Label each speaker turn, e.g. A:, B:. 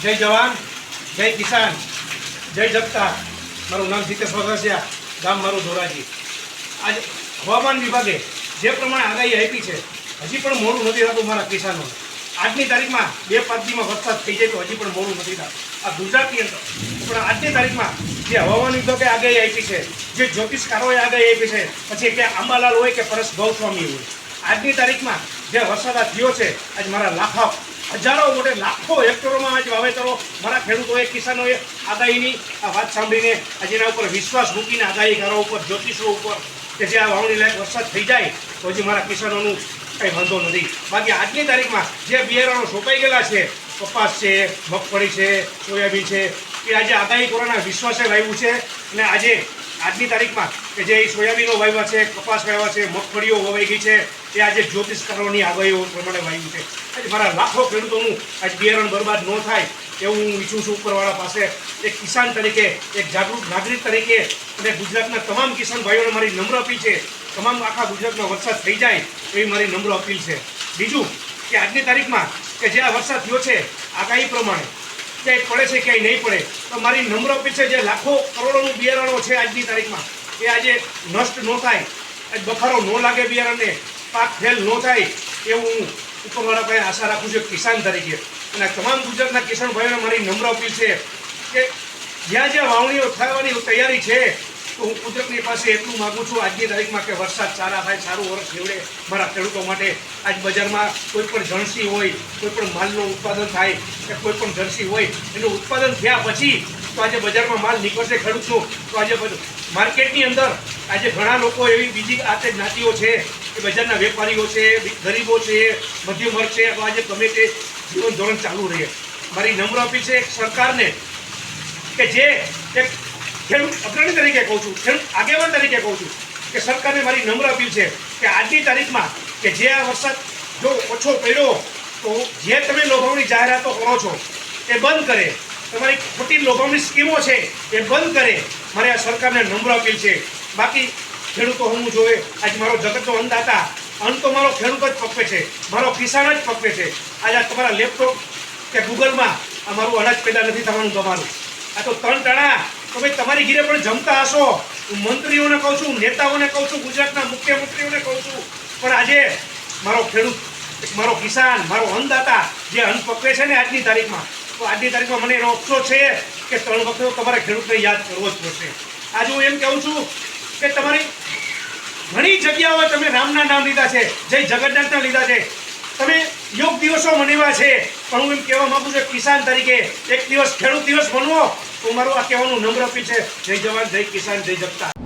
A: જય જવાન, જય કિસાન, જય જગતા. મારું નામ જીતેશ વઘાસિયા, ગામ મારું ધોરાજી. આજે હવામાન વિભાગે જે પ્રમાણે આગાહી આપી છે, હજી પણ મોડું નથી થતું મારા કિસાનો. આજની તારીખમાં 2-5 દીમાં વરસાદ થઈ જાય તો હજી પણ મોડું નથી થતું આ ગુજરાતની અંદર. પણ આજની તારીખમાં જે હવામાન વિભાગે આગાહી આપી છે, જે જ્યોતિષકારોએ આગાહી આપી છે, પછી કે આંબાલાલ હોય કે પરેશ ગૌસ્વામી હોય, આજની તારીખમાં જે વરસાદ થયો છે, આજ મારા હજારો મોટે લાખો હેક્ટરોમાં આજ વાવેતરો મારા ખેડૂતોએ, કિસાનોએ આગાહીની આ વાત સાંભળીને આજે એના ઉપર વિશ્વાસ મૂકીને આગાહીકારો ઉપર, જ્યોતિષો ઉપર કે જે આ વાવણી લાયક વરસાદ થઈ જાય તો હજી મારા કિસાનોનું કંઈ વાંધો નથી. બાકી આજની તારીખમાં જે બિયારણો સોંપાઈ ગયેલા છે, કપાસ છે, મગફળી છે, સોયાબીન છે, એ આજે આગાહી કોરોના વિશ્વાસે વાવ્યું છે. અને આજની તારીખમાં કે જે સોયાબીનો વાવ્યા છે, કપાસ વાવ્યા છે, મગફળીઓ વવાઈ ગઈ છે, એ આજે જ્યોતિષકારોની આગાહીઓ પ્રમાણે વાવ્યું છે. આજે મારા લાખો ખેડૂતોનું આજ બિયારણ બરબાદ ન થાય એવું હું ઈચ્છું છું ઉપરવાળા પાસે. એક કિસાન તરીકે, એક જાગૃત નાગરિક તરીકે અને ગુજરાતના તમામ કિસાન ભાઈઓને મારી નમ્ર અપીલ છે, તમામ આખા ગુજરાતમાં વરસાદ થઈ જાય એવી મારી નમ્ર અપીલ છે. બીજું કે આજની તારીખમાં કે જે આ વરસાદ થયો છે આગાહી પ્રમાણે ક્યાંય પડે છે ક્યાંય નહીં પડે, તો મારી નમ્ર અપીલ છે જે લાખો કરોડોનું બિયારણો છે આજની તારીખમાં એ આજે નષ્ટ ન થાય, બફારો ન લાગે, બિયારણને પાક ફેલ ન થાય એવું હું ઉપરવાળા પાસે આશા રાખું છું કિસાન તરીકે. અને તમામ ગુજરાતના કિસાન ભાઈઓને મારી નમ્ર અપીલ છે કે જ્યાં જ્યાં વાવણીઓ થવાની તૈયારી છે તો હું કુદરતની પાસે એટલું માગું છું આજની તારીખમાં કે વરસાદ સારા થાય, સારું વરસ નીવડે મારા ખેડૂતો માટે. આજ બજારમાં કોઈ પણ જણસી હોય, કોઈ પણ માલનું ઉત્પાદન થાય કે કોઈ પણ જણસી હોય, એનું ઉત્પાદન થયા પછી તો આજે બજારમાં માલ નીકળશે ખેડૂતનો. તો આજે માર્કેટની અંદર આજે ઘણા લોકો એવી બીજી આતે જ્ઞાતિઓ છે કે બજારના વેપારીઓ છે, ગરીબો છે, મધ્યમ વર્ગ છે, તો આજે ગમે તે જીવન ધોરણ ચાલુ રહે. મારી નમ્ર અપીલ છે એક સરકારને કે જે એક ખેડૂત અગ્રણી તરીકે કહું છું, ખેડૂત આગેવાન તરીકે કહું છું કે સરકારને મારી નમ્ર અપીલ છે કે આજની તારીખમાં કે જે આ વરસાદ જો ઓછો પડ્યો તો જે તમે લોભાવણી જાહેરાતો કરો છો એ બંધ કરે, તમારી ખોટી લોભાવણી સ્કીમો છે એ બંધ કરે. મારે આ સરકારને નમ્ર અપીલ છે. બાકી ખેડૂતો હું જોવે આજ મારો જગતનો અન્નદાતા, અન્ન તો મારો ખેડૂત જ પકવે છે, મારો કિસાન જ પકવે છે. આજે તમારા લેપટોપ કે ગૂગલમાં આ મારું અનાજ પેદા નથી થવાનું તમારું. આ તો 3 ટણા તો ભાઈ તમારી ઘીરે પણ જમતા હશો. હું મંત્રીઓને કહું છું, નેતાઓને કહું છું, ગુજરાતના મુખ્યમંત્રીઓને કહું છું, પણ આજે મારો ખેડૂત, મારો કિસાન, મારો અન્નદાતા જે અન્ન પકવે છે ને આજની તારીખમાં, તો આજની તારીખમાં મને એનો અફસોસ છે કે 3 વખત તમારે ખેડૂતને યાદ કરવો જ પડશે. આજે હું એમ કહું છું કે તમારી ઘણી જગ્યાઓ તમે રામના નામ લીધા છે, જય જગન્નાથના લીધા છે, તમે યોગ દિવસો મનાવ્યા છે, પણ હું એમ કહેવા માગું છું કિસાન તરીકે એક દિવસ ખેડૂત દિવસ મનાવો. તો મારું આ કહેવાનું નમ્ર અપીલ છે. જય જવાન, જય કિસાન, જય જગતા.